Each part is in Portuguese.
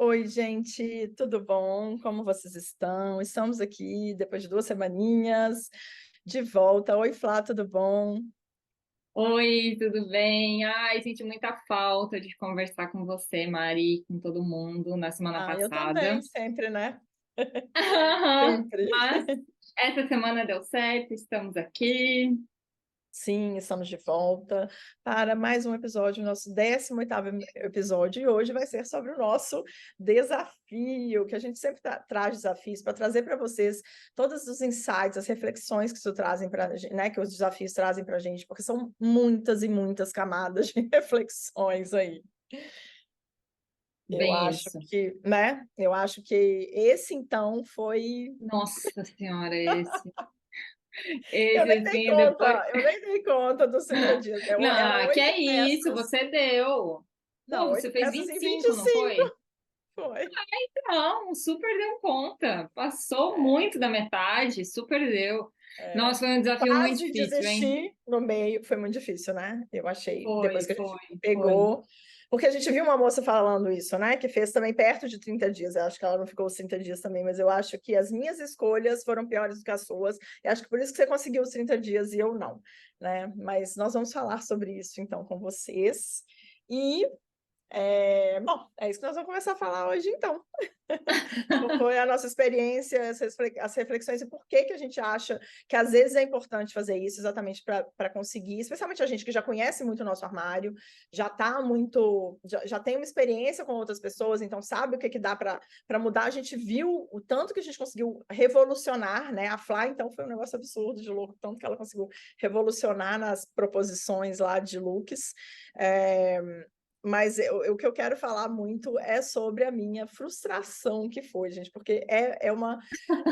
Oi, gente, tudo bom? Como vocês estão? Estamos aqui depois de 2 semaninhas de volta. Oi, Flá, tudo bom? Oi, tudo bem? Ai, senti muita falta de conversar com você, Mari, com todo mundo na semana Ah, eu passada. também, sempre, né? Sempre. Mas essa semana deu certo, estamos aqui. Sim, estamos de volta para mais um episódio, nosso 18º episódio, e hoje vai ser sobre o nosso desafio, que a gente sempre traz desafios para trazer para vocês todos os insights, as reflexões que isso trazem para, né, que os desafios trazem para a gente, porque são muitas e muitas camadas de reflexões aí. Eu Bem acho isso. que, né? Eu acho que esse então foi. Nossa Senhora, esse. Eu Esse, nem dei assim, depois. conta, eu nem dei conta dos 30 dias. Era Não, que oito é isso, peças. você deu. Pô, Não, você oito fez peças vinte em e vinte e cinco, não cinco foi? foi. Não, super deu conta. Passou É, muito da metade, super deu. é. Nossa, foi um desafio muito Quase difícil, hein? desisti no meio, foi muito difícil, né? Eu achei, depois Foi, que a gente foi, foi. pegou. Porque a gente viu uma moça falando isso, né? Que fez também perto de 30 dias. Eu acho que ela não ficou os 30 dias também, mas eu acho que as minhas escolhas foram piores do que as suas. E acho que por isso que você conseguiu os 30 dias e eu não, né? Mas nós vamos falar sobre isso então com vocês. E, bom, é isso que nós vamos começar a falar hoje, então. Qual foi a nossa experiência, as reflexões e por que que a gente acha que às vezes é importante fazer isso exatamente para conseguir, especialmente a gente que já conhece muito o nosso armário, já está muito, já tem uma experiência com outras pessoas, então sabe o que que dá para mudar. A gente viu o tanto que a gente conseguiu revolucionar, né? A Fly, então, foi um negócio absurdo de louco, tanto que ela conseguiu revolucionar nas proposições lá de looks. É, mas o que eu quero falar muito é sobre a minha frustração que foi, gente, porque é uma. A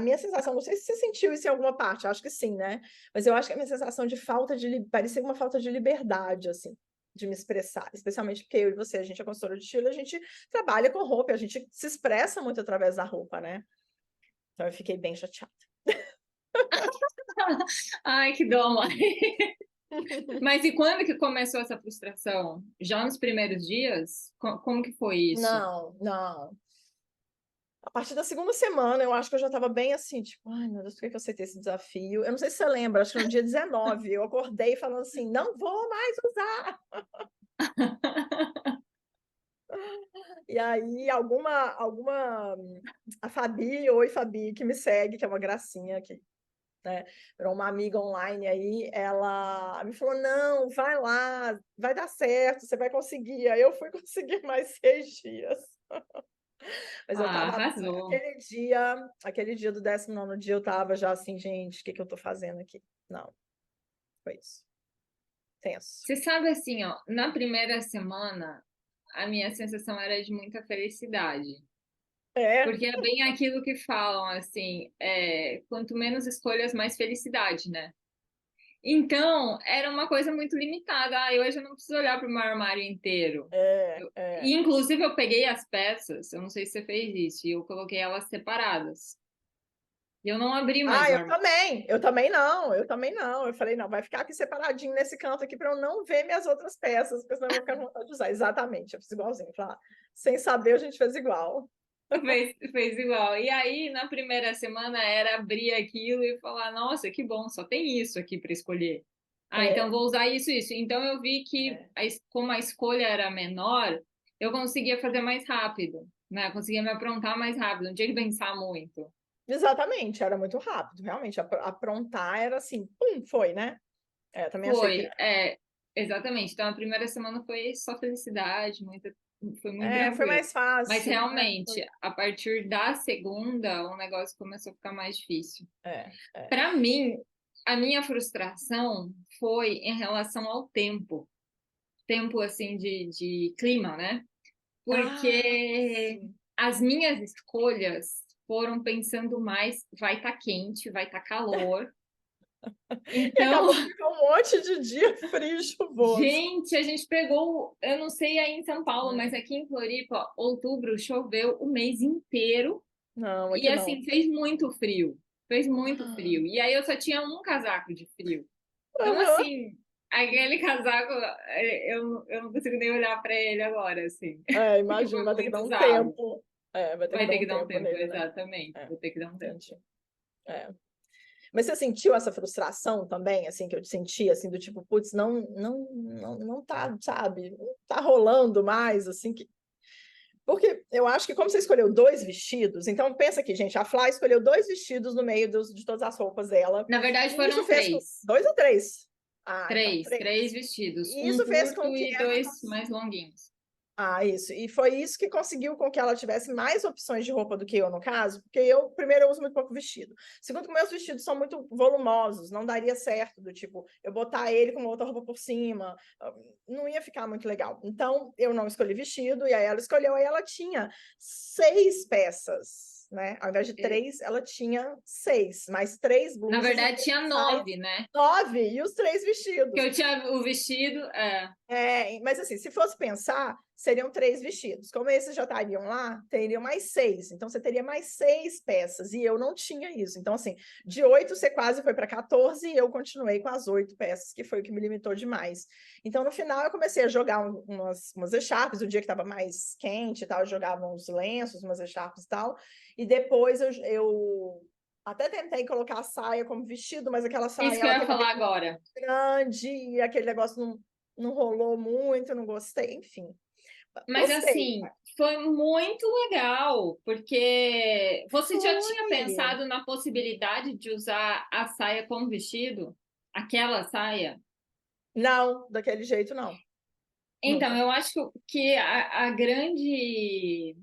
minha sensação, não sei se você sentiu isso em alguma parte, acho que sim, né? Mas eu acho que a minha sensação de falta de. Parecia uma falta de liberdade, assim, de me expressar, especialmente porque eu e você, a gente é consultora de estilo, a gente trabalha com roupa, a gente se expressa muito através da roupa, né? Então eu fiquei bem chateada. Ai, que dó, mãe. Mas e quando que começou essa frustração? Já nos primeiros dias? Como que foi isso? Não, não. A partir da segunda semana, eu acho que eu já estava bem assim, tipo, ai meu Deus, por que que eu aceitei esse desafio? Eu não sei se você lembra, acho que no dia 19 eu acordei falando assim, não vou mais usar. E aí, a Fabi, oi Fabi, que me segue, que é uma gracinha aqui, né? Era uma amiga online aí, ela me falou, não, vai lá, vai dar certo, você vai conseguir. Aí eu fui conseguir mais 6 dias. Mas eu Ah, tava, arrasou. aquele dia do 19º dia, eu tava já assim, gente, o que que eu tô fazendo aqui? Não, foi isso. Tenso. Você sabe assim, ó, na primeira semana, a minha sensação era de muita felicidade. É, Porque é bem aquilo que falam, assim, quanto menos escolhas, mais felicidade, né? Então, era uma coisa muito limitada. Ah, hoje eu não preciso olhar para o meu armário inteiro. é, é. E, inclusive, eu peguei as peças, eu não sei se você fez isso, e eu coloquei elas separadas. E eu não abri mais Ah, o armário. eu também não. Eu falei, não, vai ficar aqui separadinho nesse canto aqui para eu não ver minhas outras peças, porque senão eu vou ficar com vontade de usar. Exatamente, eu fiz igualzinho. Falar, sem saber, a gente fez igual. Fez igual. E aí, na primeira semana, era abrir aquilo e falar: nossa, que bom, só tem isso aqui para escolher. Ah, então É, vou usar isso, isso. Então eu vi que, é. como a escolha era menor, eu conseguia fazer mais rápido, né? Eu conseguia me aprontar mais rápido, não tinha que pensar muito. Exatamente, era muito rápido, realmente. Aprontar era assim, pum, foi, né? É, eu também achei que Foi, exatamente. Então a primeira semana foi só felicidade, foi muito foi tranquilo. mais Mas fácil, né? realmente, a partir da segunda, o negócio começou a ficar mais difícil. É. Para mim, a minha frustração foi em relação ao tempo assim de clima, né? Ah, Porque sim. as minhas escolhas foram pensando mais, vai estar quente, vai estar calor. E Então, acabou que ficou um monte de dia frio e chuvoso. gente, a gente pegou, eu não sei aí em São Paulo, mas É. aqui em Floripa, outubro choveu o mês inteiro Não, e aqui assim não. fez muito frio. Fez muito Ah, frio. E aí eu só tinha um casaco de frio. Então, aham. assim. aquele casaco, eu não consigo nem olhar para ele agora, assim. Porque Imagino, foi vai ter que muito dar um usado. tempo. Vai ter que Vai dar ter um que dar um tempo tempo, nele, né? exatamente. É, Vou ter que dar um tempo. entendi. Mas você sentiu essa frustração também, assim, que eu senti, assim, do tipo, putz, não tá, sabe, não tá rolando mais, assim, que... Porque eu acho que como você escolheu 2 vestidos, então pensa aqui, gente, a Flá escolheu 2 vestidos no meio de todas as roupas dela, Na verdade, e isso foram fez com... 3. 2 ou 3? Ah, então 3. Três vestidos. E Um isso fez curto com que e ela... 2 mais longuinhos. Isso. E foi isso que conseguiu com que ela tivesse mais opções de roupa do que eu, no caso, porque eu, primeiro, eu uso muito pouco vestido. Segundo, que meus vestidos são muito volumosos, não daria certo, do tipo, eu botar ele com uma outra roupa por cima, não ia ficar muito legal. Então, eu não escolhi vestido, e aí ela escolheu, aí ela tinha 6 peças, né? Ao invés de 3, ela tinha 6, mais 3 Na blusas e verdade, 3 tinha saias. 9, né? 9, e os 3 Que vestidos. eu tinha o vestido, Mas assim, se fosse pensar, seriam 3 vestidos. Como esses já estariam lá, teriam mais 6. Então, você teria mais 6 peças. E eu não tinha isso. Então, assim, de 8, você quase foi para 14 e eu continuei com as 8 peças, que foi o que me limitou demais. Então, no final, eu comecei a jogar umas echarpes. O dia que estava mais quente e tal, eu jogava uns lenços, umas echarpes e tal. E depois eu até tentei colocar a saia como vestido, mas aquela saia isso que eu ela ia tem uma falar agora. grande e aquele negócio não rolou muito, não gostei, enfim. Mas Gostei. assim, foi muito legal, porque você já tinha Foi. pensado na possibilidade de usar a saia como vestido? Aquela saia? Não, daquele jeito não. Então, Nunca. eu acho que a grande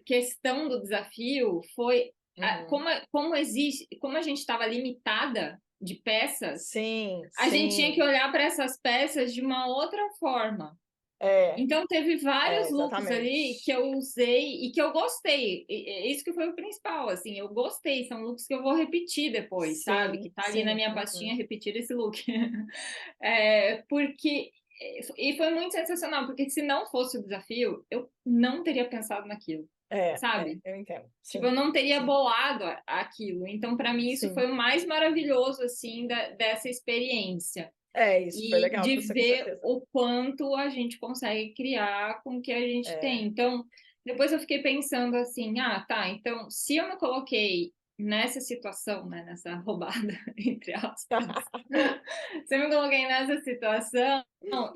questão do desafio foi Uhum. como existe, como a gente estava limitada de peças, Sim, a gente tinha que sim. olhar para essas peças de uma outra forma. É, Então, teve vários looks ali que exatamente. eu usei e que eu gostei. Isso que foi o principal, assim, eu gostei. São looks que eu vou repetir depois, sabe? Que Sim, tá ali na sim. minha pastinha, Uhum. repetir esse look. Porque... E foi muito sensacional, porque se não fosse o desafio, eu não teria pensado naquilo, sabe? Eu entendo. Tipo, eu Sim, não teria sim, bolado aquilo. Então, para mim, isso foi sim. o mais maravilhoso, assim, dessa experiência Isso foi e legal para de você, com ver certeza. o quanto a gente consegue criar com o que a gente tem. É. Então, depois eu fiquei pensando assim, tá, então, se eu me coloquei nessa situação, né, nessa roubada, entre aspas, se eu me coloquei nessa situação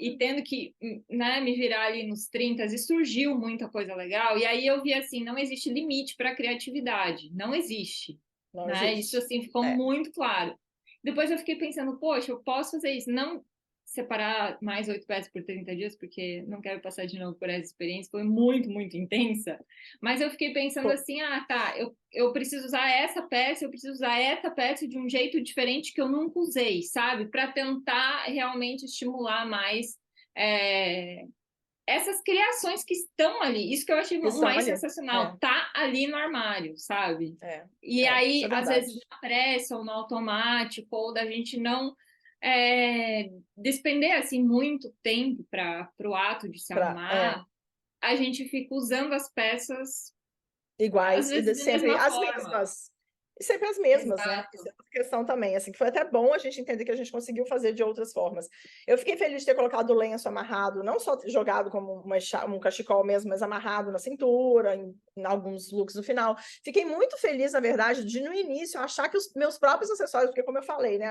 e tendo que, né, me virar ali nos 30 e surgiu muita coisa legal, e aí eu vi assim, não existe limite para a criatividade, não existe, Não né? Isso existe. assim ficou É. muito claro. Depois eu fiquei pensando, poxa, eu posso fazer isso, não separar mais 8 peças por 30 dias, porque não quero passar de novo por essa experiência, foi muito, muito intensa. Mas eu fiquei pensando Pô, assim, tá, eu preciso usar essa peça, eu preciso usar essa peça de um jeito diferente que eu nunca usei, sabe? Para tentar realmente estimular mais é, essas criações que estão ali. Isso que eu achei o estão mais ali. sensacional, tá ali no armário, sabe? É, E isso aí, é às vezes, verdade. na pressa ou no automático, ou da gente não despender assim muito tempo para o ato de se Pra, arrumar, a gente fica usando as peças, às iguais e vezes, da sempre mesma as forma. mesmas. E sempre as mesmas, né? Isso Exato. é outra questão também, assim, que foi até bom a gente entender que a gente conseguiu fazer de outras formas. Eu fiquei feliz de ter colocado o lenço amarrado, não só jogado como um cachecol mesmo, mas amarrado na cintura, em alguns looks no final. Fiquei muito feliz, na verdade, de no início achar que os meus próprios acessórios, porque como eu falei, né,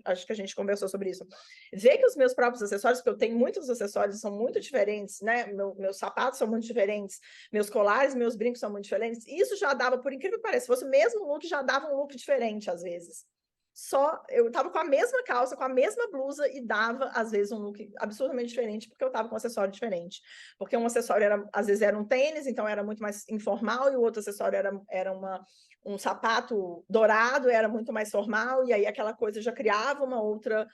acho que a gente conversou sobre isso, ver que os meus próprios acessórios, porque eu tenho muitos acessórios, são muito diferentes, né? Meus sapatos são muito diferentes, meus colares, meus brincos são muito diferentes. Isso já dava, por incrível que pareça, se fosse o mesmo look, já dava um look diferente às vezes. Só eu tava com a mesma calça, com a mesma blusa e dava às vezes um look absurdamente diferente, porque eu tava com um acessório diferente. Porque um acessório era, às vezes era um tênis, então era muito mais informal, e o outro acessório era um sapato dourado, era muito mais formal, e aí aquela coisa já criava é, uma outra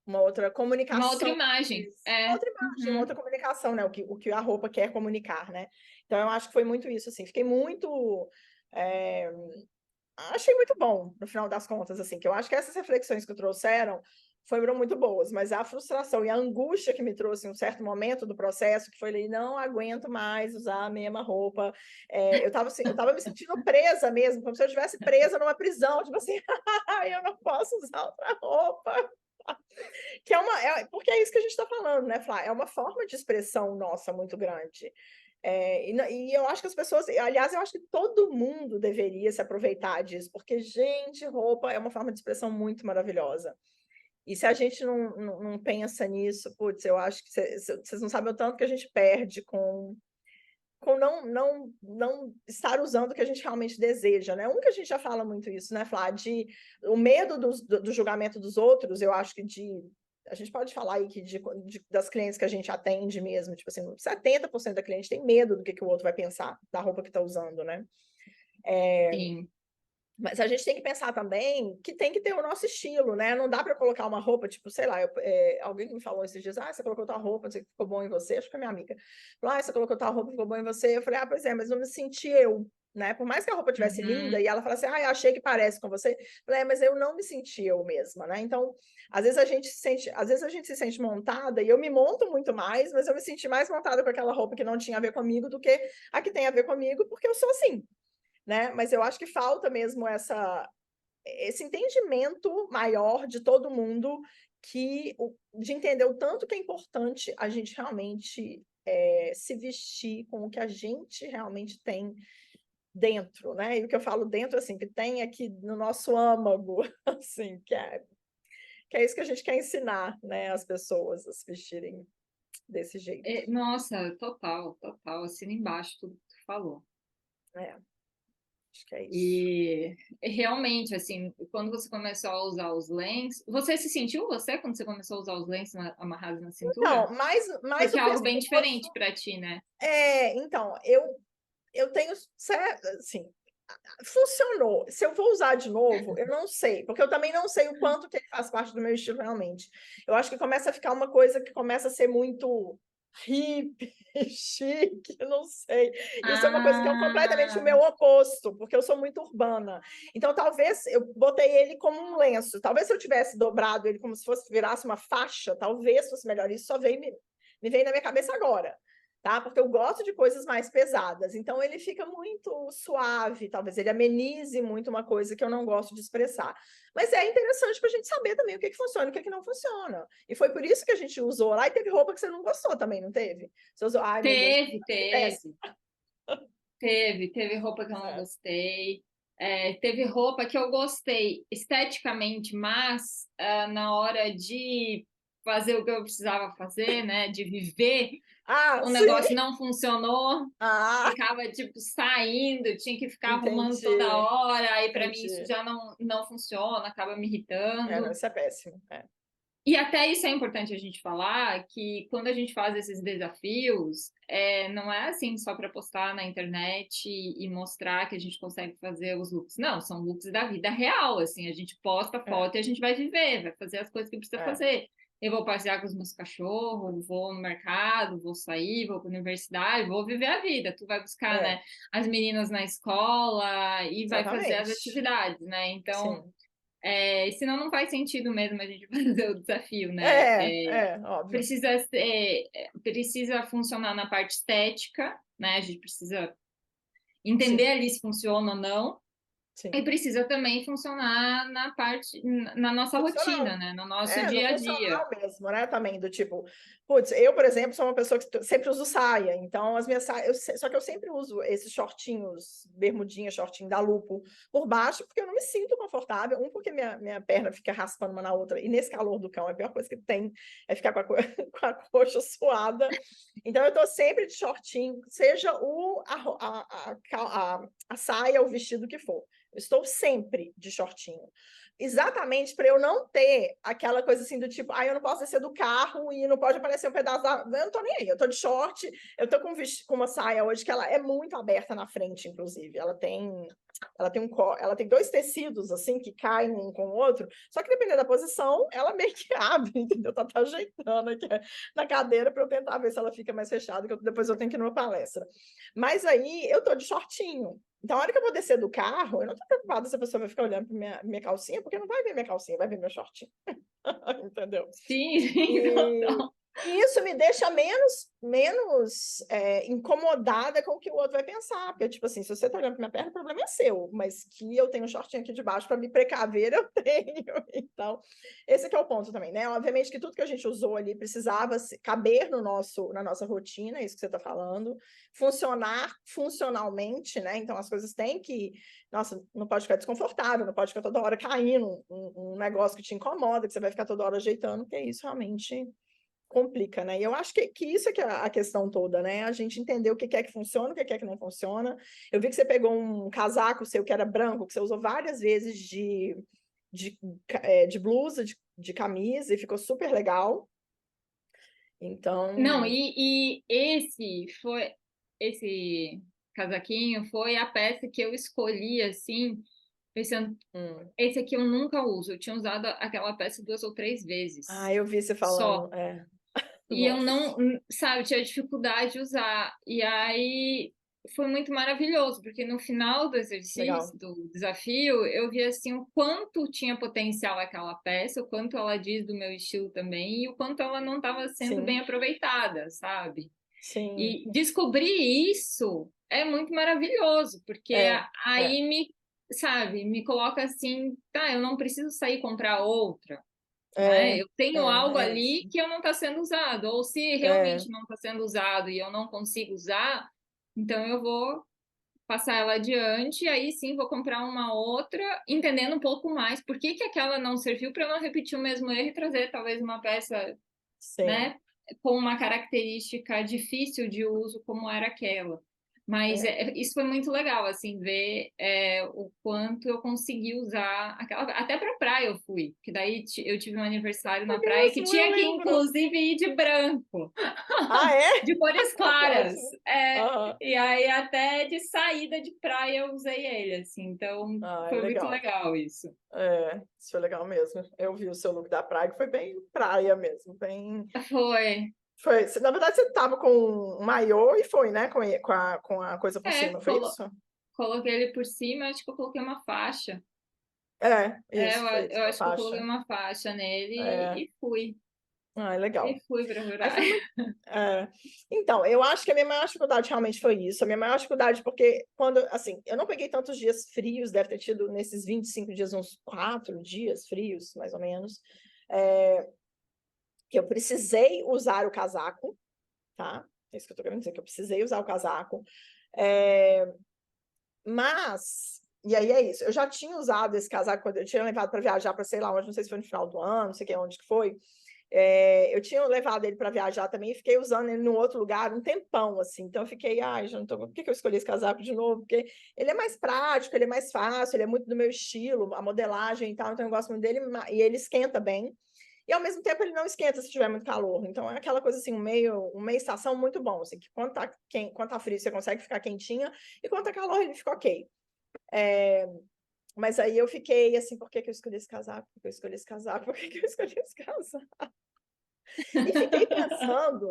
Uma outra comunicação, imagem. uma outra imagem, uma Uhum. outra comunicação, né? O que a roupa quer comunicar, né? Então eu acho que foi muito isso, assim. Fiquei muito é, achei muito bom, no final das contas, assim, que eu acho que essas reflexões que trouxeram foram muito boas, mas a frustração e a angústia que me trouxe em um certo momento do processo, que foi ali, não aguento mais usar a mesma roupa. Assim, eu tava me sentindo presa mesmo, como se eu estivesse presa numa prisão, tipo assim, eu não posso usar outra roupa. Que porque é isso que a gente está falando, né, Flá? É uma forma de expressão nossa muito grande. E eu acho que as pessoas, aliás, eu acho que todo mundo deveria se aproveitar disso, porque, gente, roupa é uma forma de expressão muito maravilhosa. E se a gente não pensa nisso, putz, eu acho que vocês não sabem o tanto que a gente perde com não estar usando o que a gente realmente deseja, né? Que a gente já fala muito isso, né, Flá? O medo do julgamento dos outros, eu acho que a gente pode falar aí que das clientes que a gente atende mesmo, tipo assim, 70% da cliente tem medo do que o outro vai pensar da roupa que está usando, né? Sim. Mas a gente tem que pensar também que tem que ter o nosso estilo, né? Não dá para colocar uma roupa, tipo, sei lá, alguém me falou esses dias, você colocou tua roupa, não sei o que ficou bom em você, acho que é minha amiga. Falou, você colocou tua roupa, ficou bom em você. Eu falei, pois é, mas não me senti eu, né? Por mais que a roupa tivesse linda, e ela fala assim, eu achei que parece com você. Eu falei, mas eu não me senti eu mesma, né? Então, às vezes a gente se sente montada, e eu me monto muito mais, mas eu me senti mais montada com aquela roupa que não tinha a ver comigo do que a que tem a ver comigo, porque eu sou assim. Né? Mas eu acho que falta mesmo esse entendimento maior de todo mundo de entender o tanto que é importante a gente realmente se vestir com o que a gente realmente tem dentro, né? E o que eu falo dentro, assim, que tem aqui no nosso âmago, assim, que é isso que a gente quer ensinar, né, as pessoas a se vestirem desse jeito. Nossa, total, assina embaixo tudo que tu falou. Acho que é isso. E realmente, assim, quando você começou a usar os lenços, você se sentiu quando você começou a usar os lenços amarrados na cintura? Não, mais Porque o é algo bem pescoço. diferente para ti, né? Então, eu tenho, assim, funcionou. Se eu vou usar de novo, eu não sei, porque eu também não sei o quanto que ele faz parte do meu estilo realmente. Eu acho que começa a ficar uma coisa que começa a ser muito hippie, chique, não sei. Isso é uma coisa que é completamente o meu oposto, porque eu sou muito urbana. Então, talvez eu botei ele como um lenço. Talvez se eu tivesse dobrado ele como se virasse uma faixa, talvez fosse melhor. Isso só me veio na minha cabeça agora. Tá? Porque eu gosto de coisas mais pesadas, então ele fica muito suave, talvez ele amenize muito uma coisa que eu não gosto de expressar. Mas é interessante para a gente saber também o que funciona e o que não funciona. E foi por isso que a gente usou lá, e teve roupa que você não gostou também, não teve? Você usou, ai meu Deus. Teve roupa que eu não gostei. Teve roupa que eu gostei esteticamente, mas na hora de fazer o que eu precisava fazer, né, de viver, o negócio não funcionou, ficava tipo saindo, tinha que ficar arrumando toda hora, aí para mim isso já não funciona, acaba me irritando. Isso é péssimo. E até isso é importante a gente falar, que quando a gente faz esses desafios, não é assim só para postar na internet e mostrar que a gente consegue fazer os looks. Não, são looks da vida real, assim, a gente posta foto e a gente vai viver, vai fazer as coisas que precisa fazer. Eu vou passear com os meus cachorros, vou no mercado, vou sair, vou para a universidade, vou viver a vida. Tu vai buscar, né, as meninas na escola e vai fazer as atividades, né? Então... Sim. Senão não faz sentido mesmo a gente fazer o desafio, né? Óbvio. Precisa funcionar na parte estética, né? A gente precisa entender ali se funciona ou não. Sim. E precisa também funcionar na nossa rotina, né? No nosso dia a dia. Mesmo, né? Também do tipo, putz, eu, por exemplo, sou uma pessoa que sempre uso saia, então as minhas saias, só que eu sempre uso esses shortinhos, bermudinha, shortinho da Lupo por baixo, porque eu não me sinto confortável, porque minha perna fica raspando uma na outra, e nesse calor do cão, a pior coisa que tem é ficar com a coxa suada. Então eu tô sempre de shortinho, seja a saia, o vestido que for. Eu estou sempre de shortinho. Exatamente para eu não ter aquela coisa assim do tipo, eu não posso descer do carro e não pode aparecer um pedaço da... Eu não tô nem aí, eu tô de short, eu tô com uma saia hoje que ela é muito aberta na frente, inclusive. Ela tem dois tecidos assim que caem um com o outro, só que dependendo da posição, ela meio que abre, entendeu? Tá ajeitando aqui na cadeira para eu tentar ver se ela fica mais fechada, que depois eu tenho que ir numa palestra. Mas aí eu tô de shortinho. Então, a hora que eu vou descer do carro, eu não tô preocupada se a pessoa vai ficar olhando para minha calcinha, porque não vai ver minha calcinha, vai ver meu shortinho. Entendeu? Sim, total. E isso me deixa menos incomodada com o que o outro vai pensar. Porque, tipo assim, se você tá olhando pra minha perna, o problema é seu. Mas que eu tenho um shortinho aqui de baixo para me precaver, eu tenho. Então, esse aqui é o ponto também, né? Obviamente que tudo que a gente usou ali precisava caber na nossa rotina, isso que você tá falando. Funcionar funcionalmente, né? Então, as coisas têm que... Nossa, não pode ficar desconfortável, não pode ficar toda hora caindo um negócio que te incomoda, que você vai ficar toda hora ajeitando, porque isso realmente... complica, né? E eu acho que isso é que é a questão toda, né? A gente entender o que é que funciona, o que é que não funciona. Eu vi que você pegou um casaco seu que era branco, que você usou várias vezes de blusa, de camisa, e ficou super legal. Então, Não, e esse casaquinho foi a peça que eu escolhi, assim, pensando, esse aqui eu nunca uso. Eu tinha usado aquela peça 2 ou 3 vezes eu vi você só. falando, E eu nossa, não, sabe, eu tinha dificuldade de usar. E aí foi muito maravilhoso, porque no final do legal. exercício, do desafio, eu vi assim o quanto tinha potencial aquela peça, o quanto ela diz do meu estilo também, e o quanto ela não estava sendo bem Sim, aproveitada, sabe? sim, E descobrir isso é muito maravilhoso, porque é, é, aí sabe, me coloca assim, tá, eu não preciso sair comprar outra, né? é, Eu tenho algo isso. ali que não está sendo usado, ou se É, realmente não está sendo usado e eu não consigo usar, então eu vou passar ela adiante, e aí sim vou comprar uma outra, entendendo um pouco mais por que que aquela não serviu para eu não repetir o mesmo erro e trazer talvez uma peça, sim, né, com uma característica difícil de uso como era aquela. Mas é. isso foi muito legal, assim, ver o quanto eu consegui usar aquela. Até para praia eu fui, que daí eu tive um aniversário É na praia que mesmo, eu tinha que, lembro. inclusive, ir de branco, Ah, é? de cores Que claras. ótimo. É, Aham. e aí, até de saída de praia eu usei ele, assim, então foi muito Legal. legal isso. Isso foi legal mesmo. Eu vi o seu look da praia, que foi bem praia mesmo, bem... Foi. Foi, na verdade, você tava com um maiô e foi, né, com a coisa por É, cima, foi isso? coloquei ele por cima, acho que eu coloquei uma faixa. Isso, foi Eu isso, com a acho que eu coloquei faixa. uma faixa nele É, e fui. E legal. fui pra Aí foi praia. muito... Então, eu acho que a minha maior dificuldade realmente foi isso. A minha maior dificuldade, porque quando, assim, eu não peguei tantos dias frios, deve ter tido nesses 25 dias uns 4 dias frios, mais ou menos, que eu precisei usar o casaco, tá? É isso que eu tô querendo dizer, que eu precisei usar o casaco. É, mas, e aí é isso, eu já tinha usado esse casaco quando eu tinha levado para viajar para sei lá onde, não sei se foi no final do ano, não sei que onde que foi. Eu tinha levado ele para viajar também e fiquei usando ele num outro lugar um tempão, assim. Então eu fiquei, já não tô... Por que que eu escolhi esse casaco de novo? Porque ele é mais prático, ele é mais fácil, ele é muito do meu estilo, a modelagem e tal, então eu gosto muito dele, e ele esquenta bem. E ao mesmo tempo ele não esquenta se tiver muito calor. Então é aquela coisa assim, uma estação muito bom, assim, que quando tá frio você consegue ficar quentinha, e quando tá calor ele fica ok. Mas aí eu fiquei assim, por que que eu escolhi esse casaco? Por que eu escolhi esse casaco? Por que que eu escolhi esse casaco? E fiquei pensando,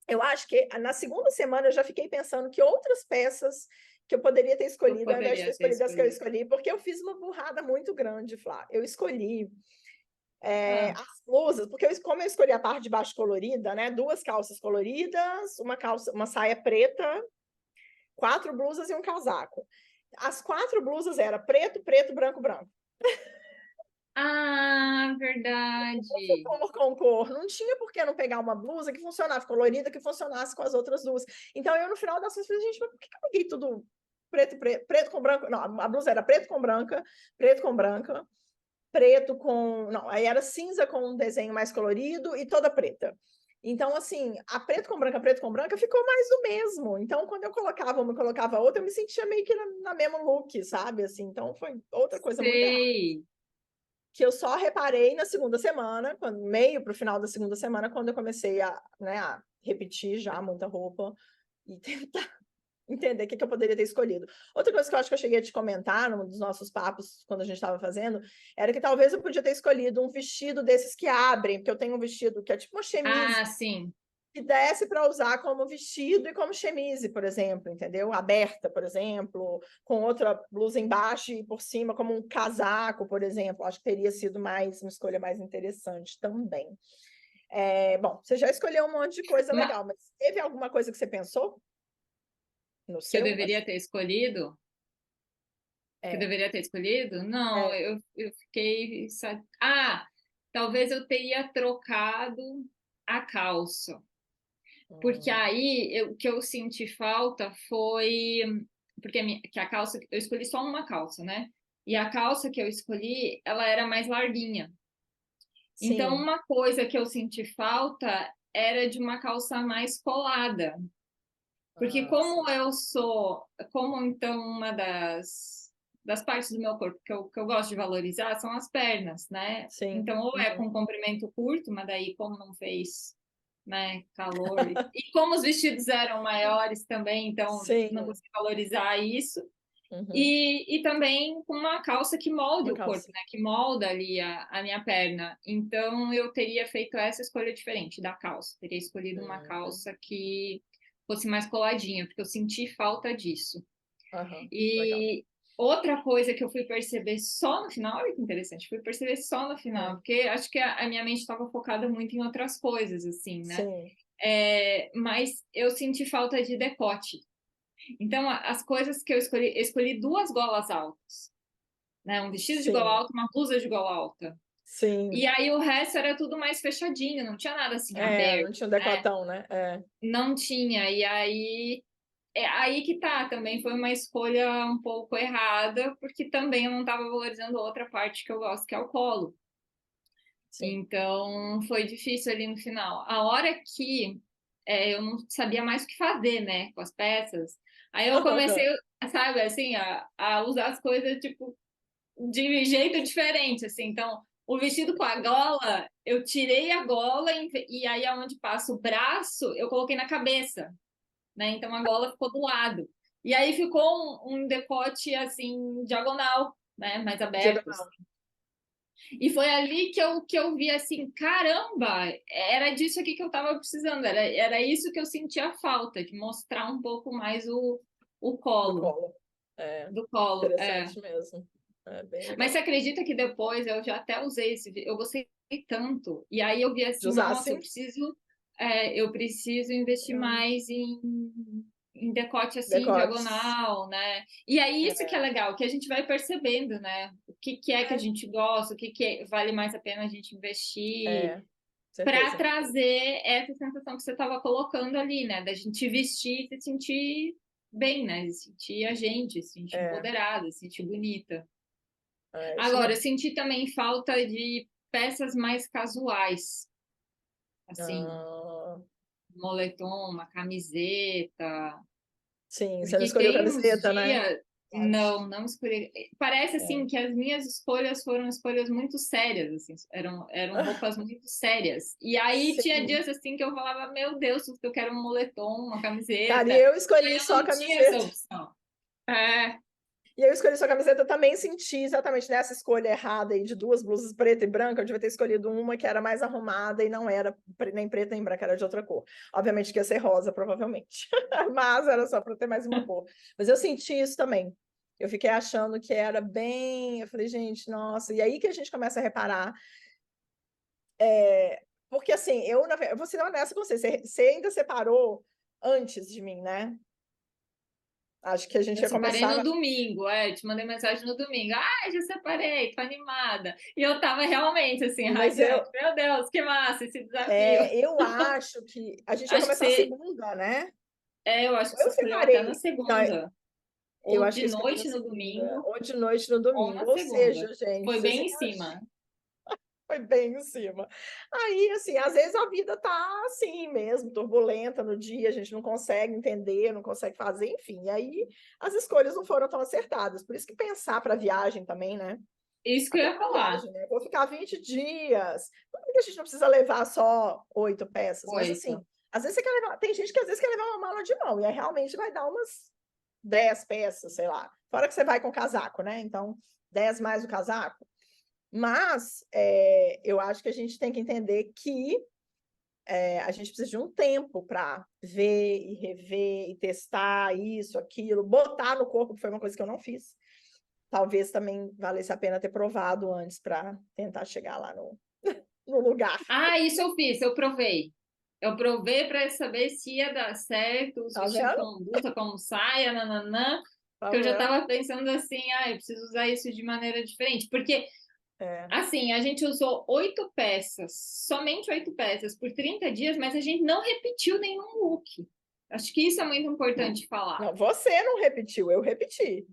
eu acho que na segunda semana eu já fiquei pensando que outras peças que eu poderia ter Eu escolhido, ao invés de ter poderia ter escolhido as que eu escolhido. escolhi, porque eu fiz uma burrada muito grande, Flá. Eu escolhi Ah, as blusas, porque como eu escolhi a parte de baixo colorida, né? 2 calças coloridas, uma saia preta, 4 blusas e um casaco. As 4 blusas era preto, preto, branco, branco. verdade. Cor com cor. Não tinha por que não pegar uma blusa que funcionasse colorida, que funcionasse com as outras duas. Então, eu, no final das contas, falei, gente, mas por que eu peguei tudo preto, preto, preto com branco? Não, a blusa era preto com branca, preto com... Não, aí era cinza com um desenho mais colorido e toda preta. Então, assim, a preto com branca ficou mais do mesmo. Então, quando eu colocava uma e colocava outra, eu me sentia meio que na mesma look, sabe? Assim, então, foi outra coisa muito errada. Sei. Que eu só reparei na segunda semana, meio para o final da segunda semana, quando eu comecei a repetir já muita roupa e tentar entender o que eu poderia ter escolhido. Outra coisa que eu acho que eu cheguei a te comentar num dos nossos papos, quando a gente estava fazendo, era que talvez eu podia ter escolhido um vestido desses que abrem, porque eu tenho um vestido que é tipo uma chemise, Ah, sim. que desse para usar como vestido e como chemise, por exemplo, entendeu? Aberta, por exemplo, com outra blusa embaixo e por cima, como um casaco, por exemplo. Acho que teria sido uma escolha mais interessante também. Bom, você já escolheu um monte de coisa Ma- legal, mas teve alguma coisa que você pensou no que eu seu? deveria ter escolhido? Que eu É, deveria ter escolhido? Não, é. eu fiquei. Ah, talvez eu teria trocado a calça. Porque Hum, aí o que eu senti falta foi. Porque que a calça. Eu escolhi só uma calça, né? E a calça que eu escolhi, ela era mais larguinha. Então, sim. uma coisa que eu senti falta era de uma calça mais colada. Porque Ah, como sim. eu sou, como então uma das partes do meu corpo que eu gosto de valorizar são as pernas, né? Sim. Então, ou é Uhum. com comprimento curto, mas daí como não fez, né, calor. E como os vestidos eram maiores também, então não Sim. consegui valorizar isso. Uhum. E também com uma calça que molde Uma o corpo, calça. né? Que molda ali a minha perna. Então eu teria feito essa escolha diferente da calça. Teria escolhido uma Uhum. calça que fosse mais coladinha, porque eu senti falta disso. Aham. Legal. E outra coisa que eu fui perceber só no final, olha que interessante, fui perceber só no final, É. porque acho que a minha mente estava focada muito em outras coisas, assim, né? Sim. Mas eu senti falta de decote. Então, as coisas que eu escolhi duas golas altas, né? Um vestido de gola Sim. alta, uma blusa de gola alta. E Sim. aí o resto era tudo mais fechadinho, não tinha nada assim Não aberto, tinha um né? decotão, né? Não tinha. E aí é aí que tá, também foi uma escolha um pouco errada, porque também eu não estava valorizando outra parte que eu gosto, que é o colo. Sim. Então foi difícil ali no final. A hora que eu não sabia mais o que fazer, né, com as peças, aí eu comecei, sabe, assim, a usar as coisas, tipo, de jeito diferente, assim. Então, o vestido com a gola, eu tirei a gola e aí aonde passa o braço, eu coloquei na cabeça, né? Então a gola ficou do lado. E aí ficou um decote assim diagonal, né, mais aberto. Diagonal. E foi ali que eu vi assim, caramba, era disso aqui que eu estava precisando, era isso que eu sentia falta, de mostrar um pouco mais o Do colo, colo. É. do colo. Interessante mesmo. É bem Mas você legal. acredita que depois eu já até usei eu gostei tanto. E aí eu vi De assim, usar nossa, assim? eu preciso investir Hum. mais em decote assim, Decotes. diagonal, né? E aí isso que é É. legal, que a gente vai percebendo, né? O que que é que a É. gente gosta, o que que vale mais a pena a gente investir para Certeza. trazer essa sensação que você estava colocando ali, né? Da gente vestir e se sentir bem, né? Se sentir a gente, se sentir É. empoderada, se sentir bonita. É isso Agora, eu mesmo. senti também falta de peças mais casuais, assim, Ah, moletom, uma camiseta, sim, você não porque escolheu tem uns camiseta, né? dias. Acho. Não escolhi. Parece assim É. que as minhas escolhas foram escolhas muito sérias, assim, eram roupas muito sérias. E aí tinha Sim. dias assim que eu falava, meu Deus, eu quero um moletom, uma Cara, e camiseta. eu E aí escolhi eu só a não tinha essa camiseta. opção. É, E eu escolhi sua camiseta, também senti exatamente nessa escolha errada aí de duas blusas preta e branca. Eu devia ter escolhido uma que era mais arrumada e não era nem preta nem branca, era de outra cor. Obviamente que ia ser rosa, provavelmente. Mas era só para ter mais uma cor. Mas eu senti isso também. Eu fiquei achando que era bem. Eu falei, gente, nossa. E aí que a gente começa a reparar. Porque assim, eu vou ser honesta com você, você ainda separou antes de mim, né? Acho que a gente eu ia separei no começar. domingo, te mandei mensagem no domingo. Ah, já separei, tô animada. E eu tava realmente assim, Mas eu, radiante. Meu Deus, que massa esse desafio. eu acho que a gente ia Acho que começar a você, segunda, né? eu acho que você Eu escolheu até na separei. Não, segunda, eu ou acho que de eu escolhi na noite no segunda, domingo, ou de noite no ou domingo. na Ou segunda. seja, gente, Foi você bem se em cima. foi bem em cima. Aí, assim, às vezes a vida tá assim mesmo, turbulenta no dia, a gente não consegue entender, não consegue fazer, enfim. E aí as escolhas não foram tão acertadas. Por isso que pensar para viagem também, né? Isso que eu Até ia para falar. viagem, né? Vou ficar 20 dias. Claro que a gente não precisa levar só 8 peças, mas assim, 8. às vezes você quer levar. Tem gente que às vezes quer levar uma mala de mão, e aí realmente vai dar umas 10 peças, sei lá. Fora que você vai com casaco, né? Então, 10 mais o casaco. Mas eu acho que a gente tem que entender que a gente precisa de um tempo para ver e rever e testar isso, aquilo, botar no corpo, que foi uma coisa que eu não fiz. Talvez também valesse a pena ter provado antes para tentar chegar lá no lugar. Ah, isso eu fiz, eu provei. Eu provei para saber se ia dar certo, os Tá vestidos vendo? com blusa, com saia, nananã. Tá Que eu já vendo? estava pensando assim, eu preciso usar isso de maneira diferente. Porque, É. assim, a gente usou 8 peças, somente 8 peças por 30 dias, mas a gente não repetiu nenhum look. Acho que isso é muito importante falar. Não, você não repetiu, eu repeti.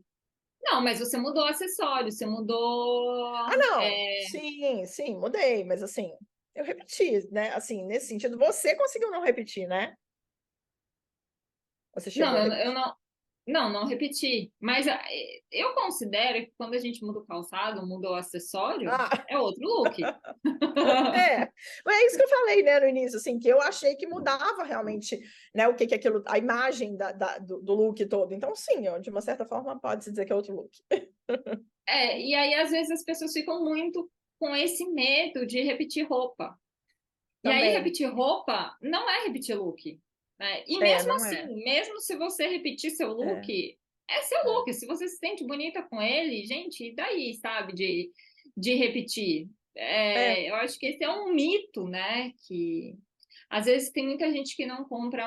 Não, mas você mudou acessório, você mudou. Ah, não. é, Sim, sim, mudei, mas assim, eu repeti, né? Assim, nesse sentido, você conseguiu não repetir, né? Você chegou Não, a eu repetir. não. Não repeti. Mas eu considero que quando a gente muda o calçado, muda o acessório, Ah, é outro look. é. Mas é isso que eu falei, né, no início, assim, que eu achei que mudava realmente, né, o que que aquilo, a imagem do look todo. Então, sim, de uma certa forma, pode-se dizer que é outro look. E aí às vezes as pessoas ficam muito com esse medo de repetir roupa. E aí Também. repetir roupa não é repetir look, né? E É, mesmo não assim, é. mesmo se você repetir seu É, look, é seu é. look. Se você se sente bonita com ele, gente, e daí, sabe, de repetir? É, Eu acho que esse é um mito, né? Que às vezes tem muita gente que não compra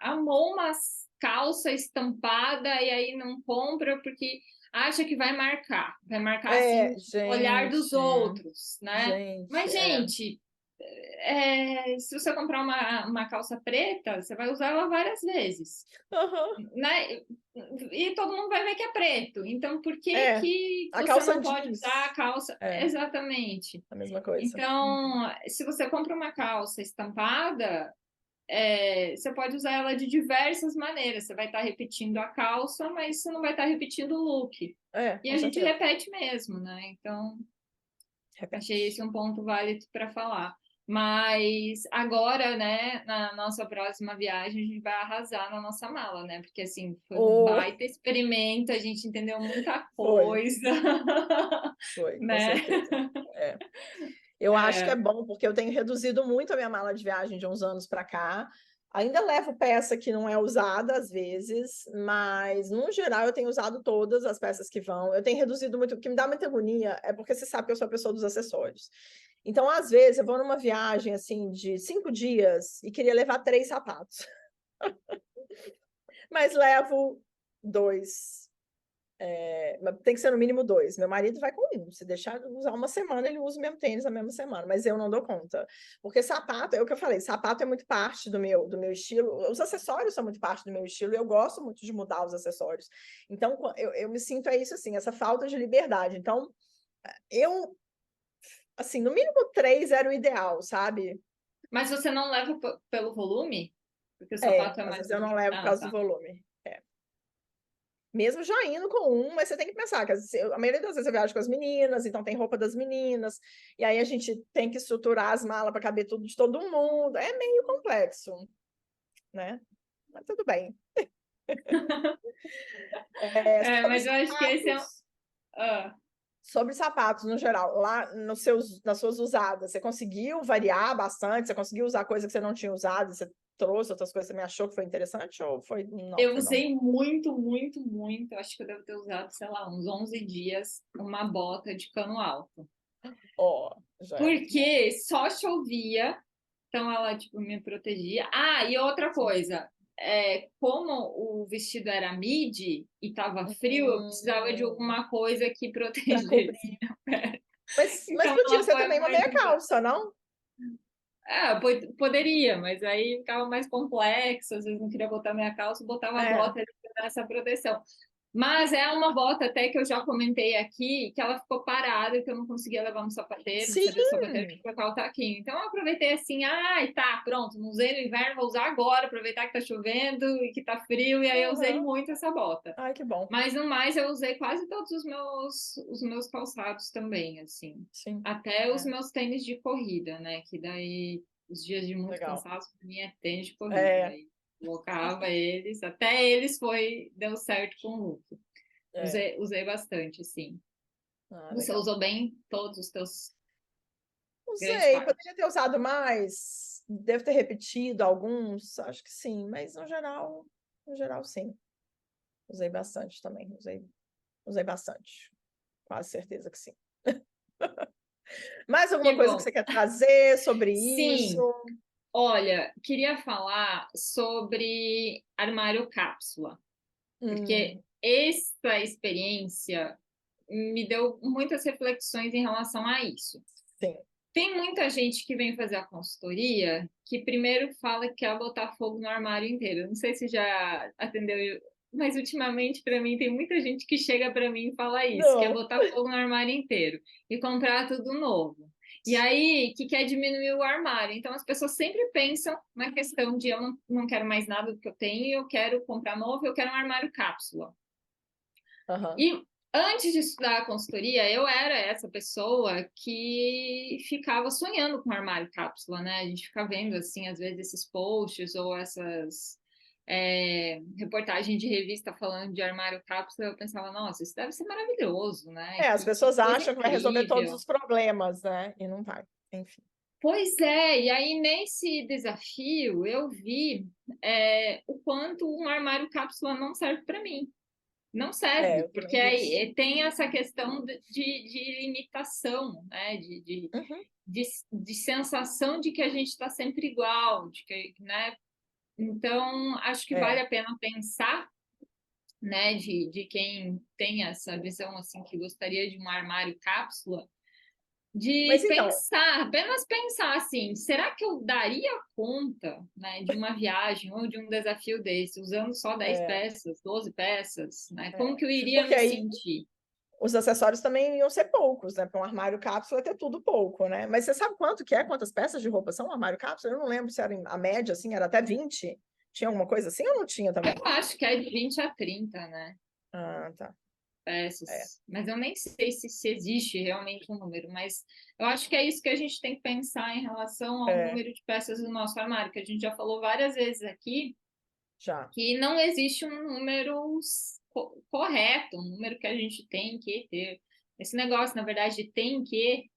amou uma calça estampada e aí não compra porque acha que vai marcar assim o olhar dos gente, outros, né? gente, Mas, gente, se você comprar uma calça preta, você vai usar ela várias vezes, Aham. né? E todo mundo vai ver que é preto. Então, por que É, que a você calça não pode usar a jeans. calça? É, Exatamente. a mesma coisa. Uhum. Então, se você compra uma calça estampada, você pode usar ela de diversas maneiras. Você vai estar repetindo a calça, mas você não vai estar repetindo o look. É, E com a gente certeza. repete mesmo, né? Então, achei Repete. esse um ponto válido para falar. Mas agora, né, na nossa próxima viagem, a gente vai arrasar na nossa mala, né? Porque assim, foi um Oh, baita experimento, a gente entendeu muita foi, coisa, foi, com né? certeza. É. Eu acho que é É, bom, porque eu tenho reduzido muito a minha mala de viagem de uns anos para cá. Ainda levo peça que não é usada às vezes, mas no geral eu tenho usado todas as peças que vão. Eu tenho reduzido muito, o que me dá muita agonia é porque você sabe que eu sou a pessoa dos acessórios. Então, às vezes, eu vou numa viagem assim de 5 dias e queria levar 3 sapatos, mas levo dois. Tem que ser no mínimo dois. Meu marido vai com um. Se deixar de usar uma semana, ele usa o mesmo tênis na mesma semana, mas eu não dou conta. Porque sapato, é o que eu falei, sapato é muito parte do meu estilo. Os acessórios são muito parte do meu estilo e eu gosto muito de mudar os acessórios. Então, eu me sinto isso assim, essa falta de liberdade. Então, eu, assim, no mínimo 3 era o ideal, sabe? mas você não leva pelo volume? Porque o É, sapato é às mais vezes eu não volume. levo por Ah, causa do tá. volume. Mesmo já indo com um, mas você tem que pensar que a maioria das vezes eu viajo com as meninas, então tem roupa das meninas, e aí a gente tem que estruturar as malas para caber tudo de todo mundo. É meio complexo, né? Mas tudo bem. Sobre Mas eu acho que esse é. sapatos, Ah. sobre sapatos no geral, lá nas suas usadas, você conseguiu variar bastante? Você conseguiu usar coisa que você não tinha usado? Você trouxe outras coisas que você me achou que foi interessante? Ou foi não? Eu Foi não? usei muito, muito, muito. Acho que eu devo ter usado, sei lá, uns 11 dias, uma bota de cano alto. Ó, já é muito bom. Porque só chovia, então ela, tipo, me protegia. Ah, e outra Sim. coisa, como o vestido era midi e tava frio, eu precisava de Hum, alguma coisa que para protegesse cobrir. minha pele. Mas Então podia ela ser foi também uma muito meia importante. calça, não? Poderia, mas aí ficava mais complexo, às vezes não queria botar minha calça, botava a É. bota ali para dar essa proteção. Mas é uma bota até que eu já comentei aqui, que ela ficou parada, que eu não conseguia levar no sapateiro, não Sim. sabia do sapateiro que colocar o taquinho. Então eu aproveitei assim, ai, tá, pronto, não usei no inverno, vou usar agora, aproveitar que tá chovendo e que tá frio, e aí eu usei Uhum. muito essa bota. Ai, que bom. Mas no mais eu usei quase todos os meus calçados também, assim. Sim. Até os É, meus tênis de corrida, né? Que daí os dias de muito legal. cansaço para mim é tênis de corrida. É, Aí colocava eles, até eles deu certo com o look. é. Usei bastante, assim. Ah, Você legal. usou bem todos os teus Não grande sei, parte. poderia ter usado mais. Deve ter repetido alguns, acho que sim, mas no geral, sim. Usei bastante também. Usei bastante. Quase certeza que sim. Mais Que alguma coisa que bom. você quer trazer sobre isso? Sim, olha, queria falar sobre armário cápsula, porque Hum, essa experiência me deu muitas reflexões em relação a isso. sim. Tem muita gente que vem fazer a consultoria que primeiro fala que quer botar fogo no armário inteiro. Não sei se já atendeu, mas ultimamente para mim tem muita gente que chega para mim e fala isso, quer Não. botar fogo no armário inteiro e comprar tudo novo. E aí, que quer diminuir o armário. Então, as pessoas sempre pensam na questão de eu não quero mais nada do que eu tenho, eu quero comprar novo, eu quero um armário cápsula. Aham. E antes de estudar a consultoria, eu era essa pessoa que ficava sonhando com armário cápsula, né? A gente fica vendo, assim, às vezes esses posts ou essas reportagens de revista falando de armário cápsula, eu pensava, nossa, isso deve ser maravilhoso, né? As Que pessoas coisa acham que vai resolver todos incrível. os problemas, né? E não vai. Enfim. Pois é, e aí nesse desafio eu vi o quanto um armário cápsula não serve para mim. Não serve, Eu porque também vi isso. aí tem essa questão de limitação, né? Uhum. De sensação de que a gente está sempre igual, de que, né? Então, acho que vale É. a pena pensar, né? De quem tem essa visão assim que gostaria de um armário cápsula, Mas de então, pensar, apenas pensar assim, será que eu daria conta, né, de uma viagem ou de um desafio desse, usando só 10 é, peças, 12 peças, né? Como é. que eu iria Porque me aí sentir? os acessórios também iam ser poucos, né? Para um armário cápsula ter tudo pouco, né? Mas você sabe quanto que é? Quantas peças de roupa são um armário cápsula? Eu não lembro se era a média, assim, era até 20. Tinha alguma coisa assim ou não tinha também? Eu acho que é de 20 a 30, né? Ah, tá. É, Peças. Mas eu nem sei se existe realmente um número, mas eu acho que é isso que a gente tem que pensar em relação ao é, número de peças do nosso armário, que a gente já falou várias vezes aqui, já. que não existe um número correto, um número que a gente tem que ter. Esse negócio, na verdade, tem que,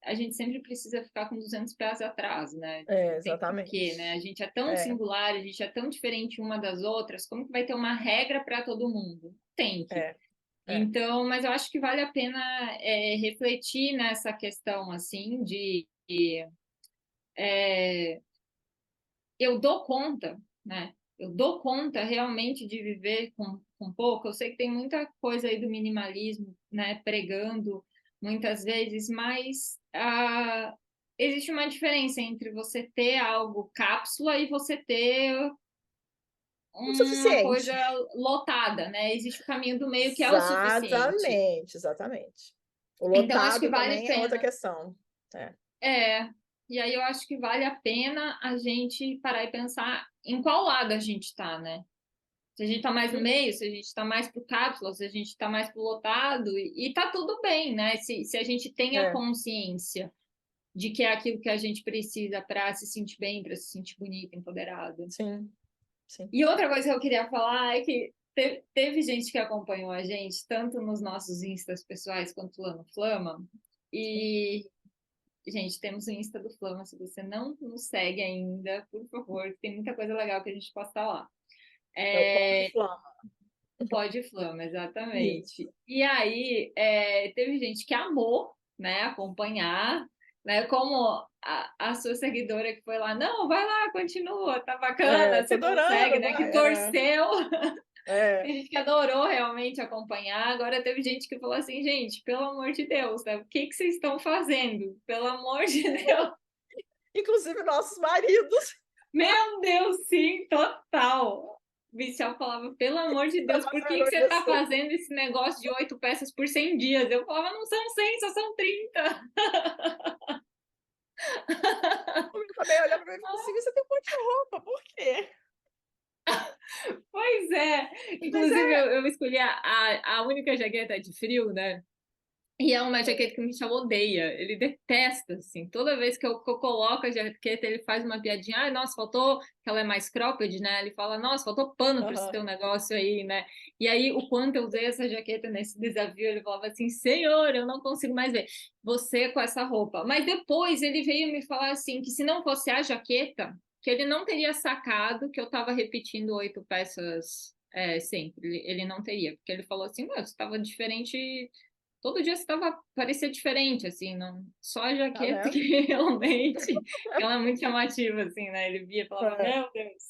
a gente sempre precisa ficar com 200 pés atrás, né? É, Tem por quê, né? exatamente. A gente é tão É, singular, a gente é tão diferente uma das outras, como que vai ter uma regra para todo mundo? Tem que. é, é. Então, mas eu acho que vale a pena refletir nessa questão, assim, eu dou conta, né? Eu dou conta realmente de viver com pouco. Eu sei que tem muita coisa aí do minimalismo, né? Pregando muitas vezes, mas existe uma diferença entre você ter algo cápsula e você ter O uma suficiente. coisa lotada, né? Existe o caminho do meio que é o suficiente. Exatamente, exatamente. O Então, acho que lotado vale a também é outra pena. questão. É. É, e aí eu acho que vale a pena a gente parar e pensar em qual lado a gente está, né? Se a gente está mais no Uhum. meio, se a gente está mais pro cápsula, se a gente está mais pro lotado, e tá tudo bem, né? Se a gente tem a É, consciência de que é aquilo que a gente precisa para se sentir bem, para se sentir bonita, empoderada. sim, sim. E outra coisa que eu queria falar é que teve gente que acompanhou a gente, tanto nos nossos instas pessoais quanto lá no Flama, Sim. e gente, temos o Insta do Flama. Se você não nos segue ainda, por favor, tem muita coisa legal que a gente posta lá. É o Pode Flama. Pode Flama, exatamente. Isso. E aí, teve gente que amou, né, acompanhar, né, como a sua seguidora que foi lá, não, vai lá, continua, tá É, bacana, tô você consegue, adorando, né, que vai. É, torceu. é. Tem gente que adorou realmente acompanhar. Agora teve gente que falou assim, gente, pelo amor de Deus, né? O que que vocês estão fazendo? Pelo amor de Deus. Inclusive nossos maridos. Meu Deus, sim, total. O Michel falava, pelo amor de Tá Deus, por que fazendo que você tá isso. fazendo esse negócio de 8 peças por 100 dias? Eu falava, não são 100, só são 30. O menino também olhava pra mim e falou assim: você tem um monte de roupa, por quê? Pois é. Mas Inclusive, eu escolhi a única jaqueta de frio, né? E é uma jaqueta que o Michel odeia, ele detesta, assim. Toda vez que eu coloco a jaqueta, ele faz uma piadinha. Ai, nossa, faltou, que ela é mais cropped, né? Ele fala, nossa, faltou pano para esse aham. teu negócio aí, né? E aí, o quanto eu usei essa jaqueta nesse desafio, ele falava assim, senhor, eu não consigo mais ver você com essa roupa. Mas depois ele veio me falar assim, que se não fosse a jaqueta, que ele não teria sacado que eu tava repetindo 8 peças sempre. Ele não teria, porque ele falou assim, meu, você tava diferente todo dia você parecia diferente, assim, não, só a jaqueta vendo? que realmente, ela é muito chamativa, assim, né? Ele via e falava, É, meu Deus.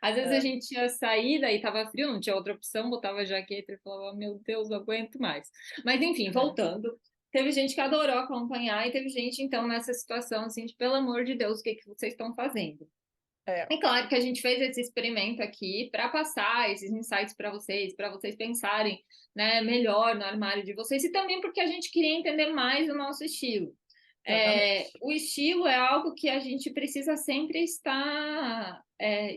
Às vezes a é, gente ia sair, daí tava frio, não tinha outra opção, botava a jaqueta e falava, meu Deus, não aguento mais. Mas enfim, é, voltando. Teve gente que adorou acompanhar e teve gente, então, nessa situação, assim, de, pelo amor de Deus, o que que vocês estão fazendo? é. É claro que a gente fez esse experimento aqui para passar esses insights para vocês pensarem, né, melhor no armário de vocês e também porque a gente queria entender mais o nosso estilo. Exatamente. O estilo é algo que a gente precisa sempre estar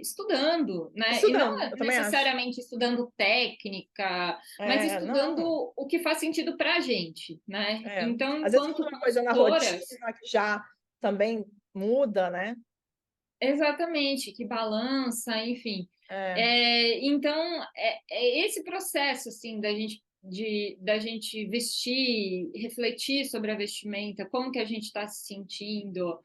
estudando, né? E não Estudando, eu também acho. necessariamente estudando técnica, mas Não, estudando o que faz sentido para a gente, né? é. Então, Às vezes enquanto muda uma coisa na consultoras, rotina que já também muda, né? exatamente, que balança, enfim. É, Então, é esse processo, assim, da gente vestir, refletir sobre a vestimenta, como que a gente está se sentindo,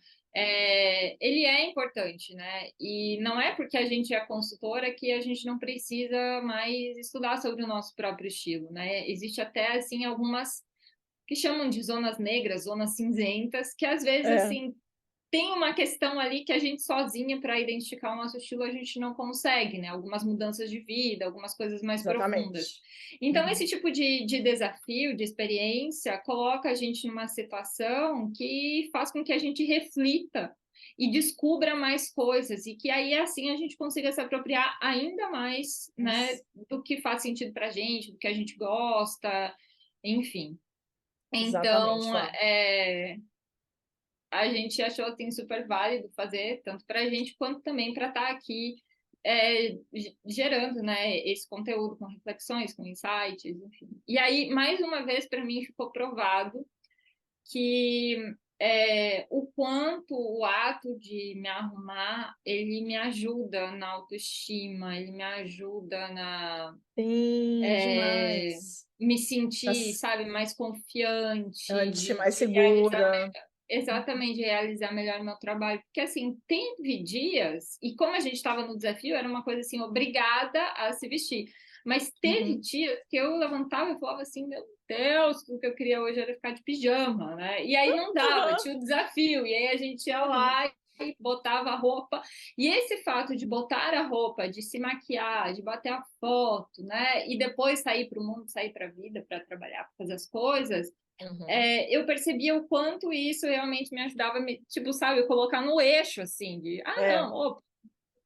ele é importante, né? E não é porque a gente é consultora que a gente não precisa mais estudar sobre o nosso próprio estilo, né? Existe até, assim, algumas que chamam de zonas negras, zonas cinzentas, que às vezes, é, assim, tem uma questão ali que a gente sozinha, para identificar o nosso estilo, a gente não consegue, né? Algumas mudanças de vida, algumas coisas mais profundas. exatamente. Então, Uhum. esse tipo de desafio, de experiência, coloca a gente numa situação que faz com que a gente reflita e descubra mais coisas, e que aí assim a gente consiga se apropriar ainda mais, né, Isso. do que faz sentido para a gente, do que a gente gosta, enfim. Exatamente, Então, Flávia. a gente achou assim super válido fazer, tanto para a gente quanto também para estar aqui gerando, né, esse conteúdo com reflexões, com insights, enfim. E aí, mais uma vez, para mim ficou provado que o quanto o ato de me arrumar, ele me ajuda na autoestima, ele me ajuda na Sim, demais. me sentir, Nas- sabe, mais confiante, Antes, mais de realizar segura. exatamente, realizar melhor meu trabalho. Porque, assim, teve dias, e como a gente estava no desafio, era uma coisa assim, obrigada a se vestir. Mas teve Uhum. dias que eu levantava e falava assim, meu Deus, o que eu queria hoje era ficar de pijama, né? E aí não dava, Aham, tinha o desafio, e aí a gente ia uhum. lá e botava a roupa. E esse fato de botar a roupa, de se maquiar, de bater a foto, né? E depois sair para o mundo, sair para a vida, para trabalhar, para fazer as coisas, Uhum. eu percebia o quanto isso realmente me ajudava, tipo, sabe, colocar no eixo, assim, de, É, não, opa,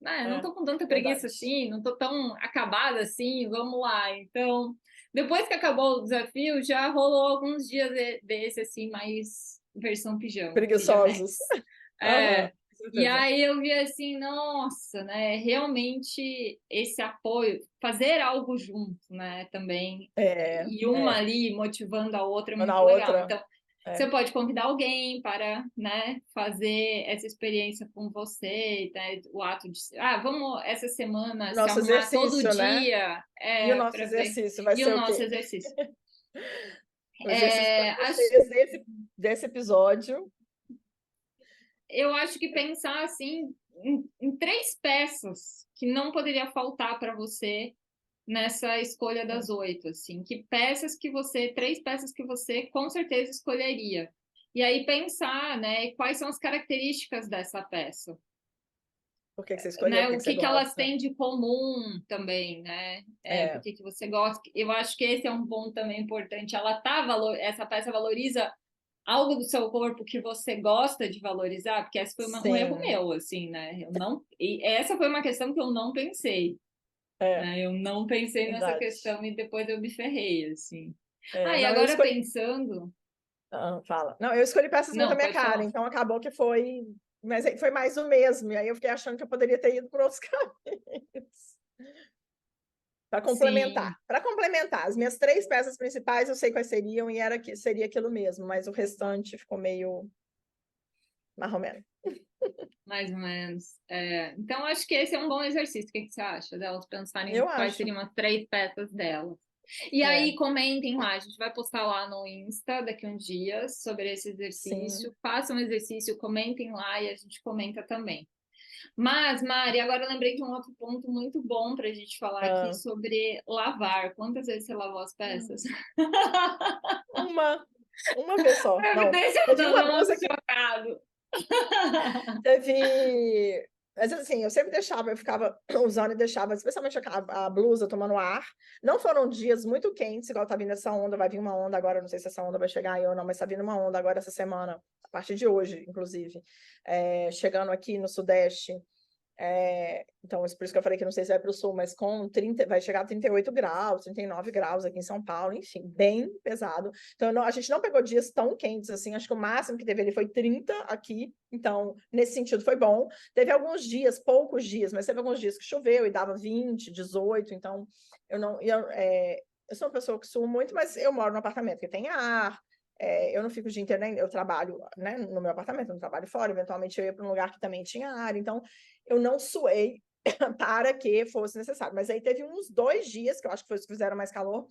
né, não é, tô com tanta preguiça verdade. assim, não tô tão acabada assim, vamos lá. Então, depois que acabou o desafio, já rolou alguns dias desse, assim, mais versão pijama, Preguiçosos. pijamex. Aham, É, com e certeza. aí eu vi assim, nossa, né? Realmente esse apoio, fazer algo junto, né? Também, É, e uma é. ali motivando a outra é Uma na muito legal. outra. Então, você É. pode convidar alguém para, né, fazer essa experiência com você, né? O ato de, vamos essa semana se Nosso arrumar todo exercício, né? dia, E o nosso para ver. exercício vai E o ser o nosso quê? exercício. O exercício para Acho vocês desse episódio. eu acho que pensar assim em três peças que não poderia faltar para você nessa escolha das 8, assim, três peças que você com certeza escolheria. E aí pensar, né, quais são as características dessa peça, Por que que você escolheu? né? Por que O que você que elas gosta? têm de comum também, né? Por É, que você gosta? Eu acho que esse é um ponto também importante. Essa peça valoriza algo do seu corpo que você gosta de valorizar, porque esse foi um erro sim, meu, assim, né? Eu não, e essa foi uma questão que eu não pensei, é, né? Eu não pensei nessa verdade. questão e depois eu me ferrei, assim. É, E não, eu agora escolhi. pensando, Fala. Não, eu escolhi peças muito a não, minha pode cara, falar. então acabou que foi. Mas aí foi mais o mesmo. E aí eu fiquei achando que eu poderia ter ido por outros caminhos. Para complementar. Sim, Para complementar, as minhas três peças principais eu sei quais seriam e seria aquilo mesmo, mas o restante ficou meio mais ou menos. mais ou menos. Então, acho que esse é um bom exercício. O que que você acha delas pensarem Eu quais acho. seriam as três peças delas? E É, aí, comentem lá. A gente vai postar lá no Insta daqui uns dias sobre esse sim. exercício. Façam o exercício, comentem lá e a gente comenta também. Mas, Mari, agora eu lembrei de um outro ponto muito bom para a gente falar aqui Ah, sobre lavar. Quantas vezes você lavou as peças? uma, uma vez só. Me Não, deixa teve uma muito blusa que chocado. teve. Mas assim, eu sempre deixava, eu ficava usando e deixava, especialmente a blusa tomando ar. Não foram dias muito quentes, igual tá vindo essa onda, vai vir uma onda agora, não sei se essa onda vai chegar aí ou não, mas tá vindo uma onda agora essa semana, a partir de hoje, inclusive, chegando aqui no Sudeste. Então, por isso que eu falei que não sei se vai para o sul, mas com 30, vai chegar a 38 graus, 39 graus aqui em São Paulo, enfim, bem pesado. Então, a gente não pegou dias tão quentes assim, acho que o máximo que teve ali foi 30 aqui, então, nesse sentido foi bom. Teve alguns dias, poucos dias, mas teve alguns dias que choveu e dava 20, 18, então, eu não. Eu sou uma pessoa que suo muito, mas eu moro num apartamento que tem ar. Eu não fico o dia inteiro, eu trabalho, né, no meu apartamento, eu não trabalho fora, eventualmente eu ia para um lugar que também tinha ar, então eu não suei para que fosse necessário. Mas aí teve uns 2 dias, que eu acho que foi os que fizeram mais calor,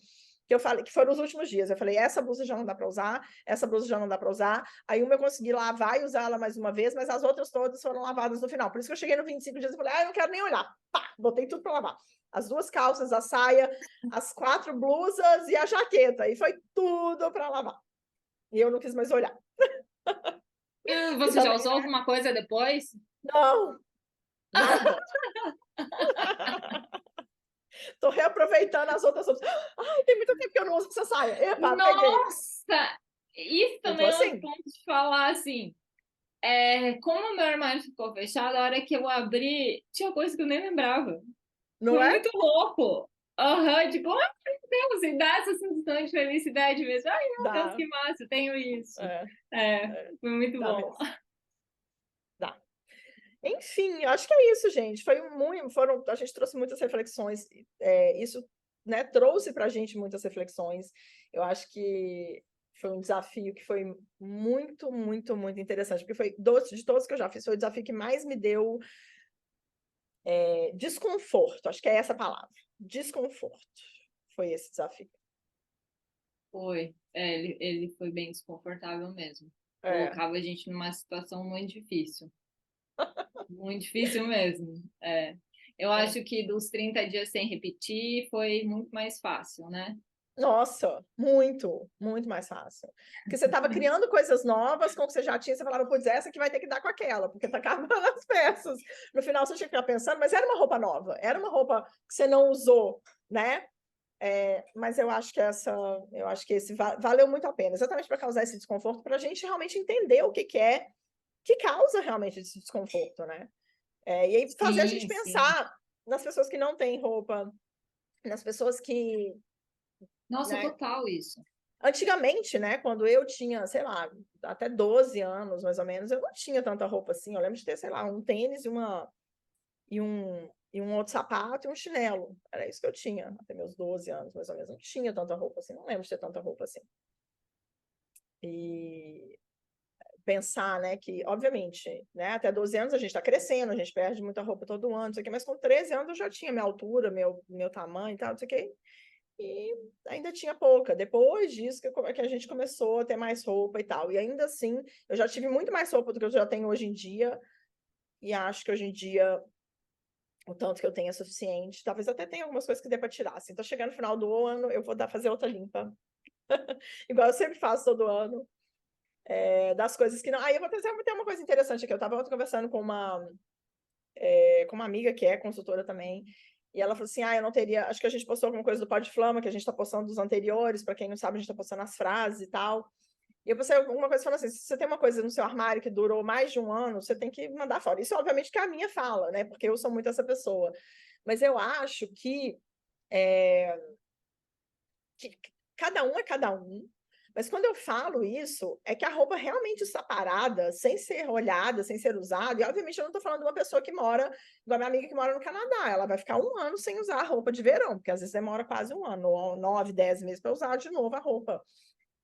que eu falei que foram os últimos dias. Eu falei, essa blusa já não dá para usar, essa blusa já não dá para usar. Aí uma eu consegui lavar e usar ela mais uma vez, mas as outras todas foram lavadas no final. Por isso que eu cheguei no 25 dias e falei, eu não quero nem olhar. Pá, botei tudo para lavar. As 2 calças, a saia, as 4 blusas e a jaqueta. E foi tudo para lavar. E eu não quis mais olhar. E E você já também, usou né? alguma coisa depois? Não, nada. Tô reaproveitando as outras opções. Ai, tem muito tempo que eu não uso essa saia. Epa, peguei. Nossa! Isso Eu tô também é outro assim, ponto de falar, assim. Como o meu armário ficou fechado, a hora que eu abri, tinha coisa que eu nem lembrava. não Foi é? muito louco. Aham, tipo, ai, meu Deus, e dá essa sensação de felicidade mesmo. Ai, meu Deus, Dá. que massa, eu tenho isso. É, É, foi muito dá bom. mesmo. Dá. Enfim, acho que é isso, gente. A gente trouxe muitas reflexões. Isso, né, trouxe para a gente muitas reflexões. Eu acho que foi um desafio que foi muito, muito, muito interessante, porque de todos que eu já fiz, foi o desafio que mais me deu desconforto. Acho que é essa a palavra. Desconforto. Foi esse desafio. Foi. Ele foi bem desconfortável mesmo. É. Colocava a gente numa situação muito difícil. Muito difícil mesmo. É. Eu É. acho que dos 30 dias sem repetir foi muito mais fácil, né? Nossa, muito, muito mais fácil. Porque você estava criando coisas novas com o que você já tinha, você falava, putz, essa que vai ter que dar com aquela, porque tá acabando as peças. No final você tinha que ficar pensando, mas era uma roupa nova, era uma roupa que você não usou, né? Mas eu acho que esse valeu muito a pena, exatamente para causar esse desconforto, para a gente realmente entender o que é que causa realmente esse desconforto, né? E aí fazer a gente Sim, sim. pensar nas pessoas que não têm roupa, nas pessoas que, Nossa, né? total isso. Antigamente, né, quando eu tinha, sei lá, até 12 anos, mais ou menos, eu não tinha tanta roupa assim. Eu lembro de ter, sei lá, um tênis e um outro sapato e um chinelo. Era isso que eu tinha até meus 12 anos, mais ou menos. Não tinha tanta roupa assim, não lembro de ter tanta roupa assim. E pensar, né, que, obviamente, né, até 12 anos a gente está crescendo, a gente perde muita roupa todo ano, não sei o quê, mas com 13 anos eu já tinha minha altura, meu tamanho e tal, não sei o quê. E ainda tinha pouca. Depois disso que a gente começou a ter mais roupa e tal. E ainda assim, eu já tive muito mais roupa do que eu já tenho hoje em dia. E acho que hoje em dia, o tanto que eu tenho é suficiente. Talvez até tenha algumas coisas que dê para tirar. Assim, tá chegando no final do ano, eu vou fazer outra limpa. Igual eu sempre faço todo ano. Das coisas que não. Aí eu vou ter uma coisa interessante aqui. Eu estava ontem conversando com uma amiga que é consultora também. E ela falou assim: eu não teria. Acho que a gente postou alguma coisa do Pod Flama, que a gente está postando dos anteriores, para quem não sabe, a gente está postando as frases e tal. E eu postei alguma coisa falando assim: se você tem uma coisa no seu armário que durou mais de um ano, você tem que mandar fora. Isso, obviamente, que é a minha fala, né? Porque eu sou muito essa pessoa. Mas eu acho que cada um é cada um. Mas quando eu falo isso, é que a roupa realmente está parada, sem ser olhada, sem ser usada. E, obviamente, eu não estou falando de uma pessoa que mora, igual a minha amiga que mora no Canadá. Ela vai ficar um ano sem usar a roupa de verão, porque às vezes demora quase um ano, ou 9, 10 meses para usar de novo a roupa.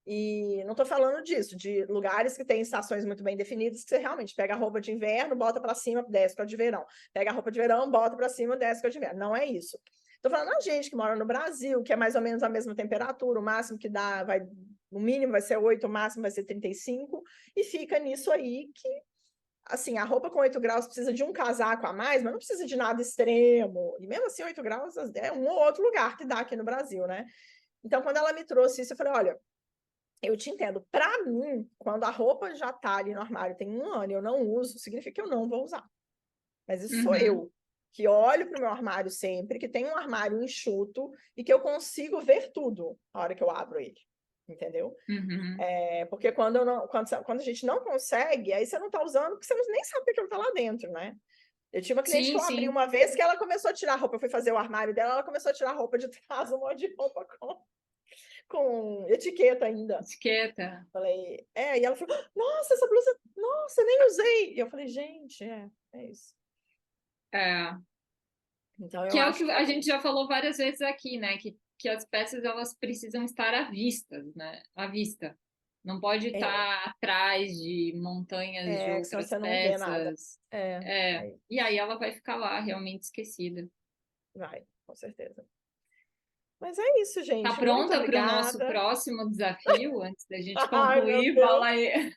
E não estou falando disso, de lugares que têm estações muito bem definidas, que você realmente pega a roupa de inverno, bota para cima, desce para a de verão. Pega a roupa de verão, bota para cima, desce para a de inverno. Não é isso. Estou falando a gente que mora no Brasil, que é mais ou menos a mesma temperatura, o máximo que dá, o mínimo vai ser 8, o máximo vai ser 35, e fica nisso aí que assim, a roupa com 8 graus precisa de um casaco a mais, mas não precisa de nada extremo. E mesmo assim, 8 graus é um ou outro lugar que dá aqui no Brasil, né? Então, quando ela me trouxe isso, eu falei, olha, eu te entendo. Para mim, quando a roupa já tá ali no armário, tem 1 ano e eu não uso, significa que eu não vou usar. Mas isso sou eu, que olho para o meu armário sempre, que tem um armário enxuto e que eu consigo ver tudo na hora que eu abro ele. Entendeu? Porque quando a gente não consegue, aí você não está usando, porque você nem sabe o que está lá dentro, né? Eu tinha uma cliente que eu abri uma vez que ela começou a tirar roupa, eu fui fazer o armário dela, ela começou a tirar roupa de trás, um monte de roupa com etiqueta ainda. Etiqueta. Falei, e ela falou, nossa, essa blusa, nossa, eu nem usei. E eu falei, gente, é isso. Então, que é o que a gente já falou várias vezes aqui, né? Que as peças elas precisam estar à vista, né? À vista. Não pode estar atrás de montanhas de outras você não peças. vê nada. E aí ela vai ficar lá realmente esquecida. Vai, com certeza. Mas é isso, gente. Tá pronta para o nosso próximo desafio? Antes da gente concluir, fala aí.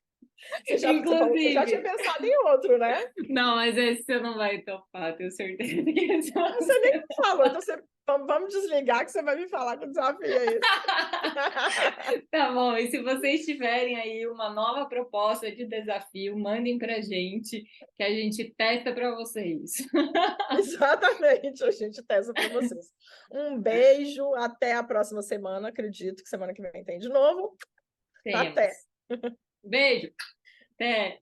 Você já tinha pensado em outro, né? Não, mas esse você não vai topar, tenho certeza que esse você nem me falou, então vamos desligar que você vai me falar que o desafio é esse. Tá bom, e se vocês tiverem aí uma nova proposta de desafio, mandem pra gente, que a gente testa para vocês. Exatamente, a gente testa para vocês. Um beijo, até a próxima semana, acredito que semana que vem tem de novo. Temos. Até. Beijo, até.